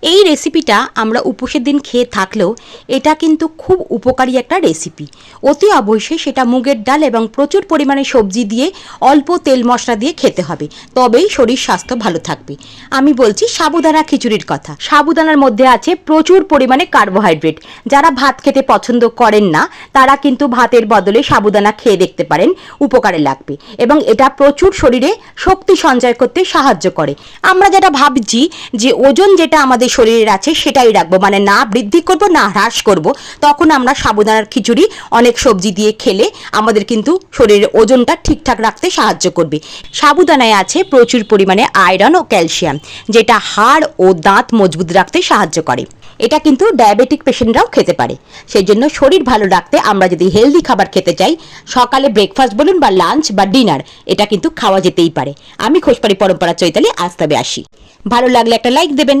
এই রেসিপিটা আমরা উপোসের দিন খেয়ে থাকলেও এটা কিন্তু খুব উপকারী একটা রেসিপি। অতি অবশ্যই সেটা মুগের ডাল এবং প্রচুর পরিমাণে সবজি দিয়ে অল্প তেল মশলা দিয়ে খেতে হবে, তবেই শরীর স্বাস্থ্য ভালো থাকবে। আমি বলছি সাবুদানা খিচুড়ির কথা। সাবুদানার মধ্যে আছে প্রচুর পরিমাণে কার্বোহাইড্রেট। যারা ভাত খেতে পছন্দ করেন না তারা কিন্তু ভাতের বদলে সাবুদানা খেয়ে দেখতে পারেন, উপকারে লাগবে। এবং এটা প্রচুর শরীরে শক্তি সঞ্চয় করতে সাহায্য করে। আমরা যেটা ভাবছি যে ওজন যেটা আমাদের শরীরের আছে সেটাই রাখবো, মানে না বৃদ্ধি করব না হ্রাস করব, তখন আমরা সাবুদানার খিচুড়ি অনেক সবজি দিয়ে খেলে আমাদের কিন্তু শরীরের ওজনটা ঠিকঠাক রাখতে সাহায্য করবে। সাবুদানায় আছে প্রচুর পরিমাণে আয়রন ও ক্যালসিয়াম, যেটা হাড় ও দাঁত মজবুত রাখতে সাহায্য করে। এটা কিন্তু ডায়াবেটিক পেশেন্টরাও খেতে পারে। সেই জন্য শরীর ভালো রাখতে আমরা যদি হেলদি খাবার খেতে চাই, সকালে ব্রেকফাস্ট বলুন বা লাঞ্চ বা ডিনার, এটা কিন্তু খাওয়া যেতেই পারে। আমি খোসবাড়ি পরম্পরা চৈতালি, আজ তবে আসি। ভালো লাগলে একটা লাইক দেবেন।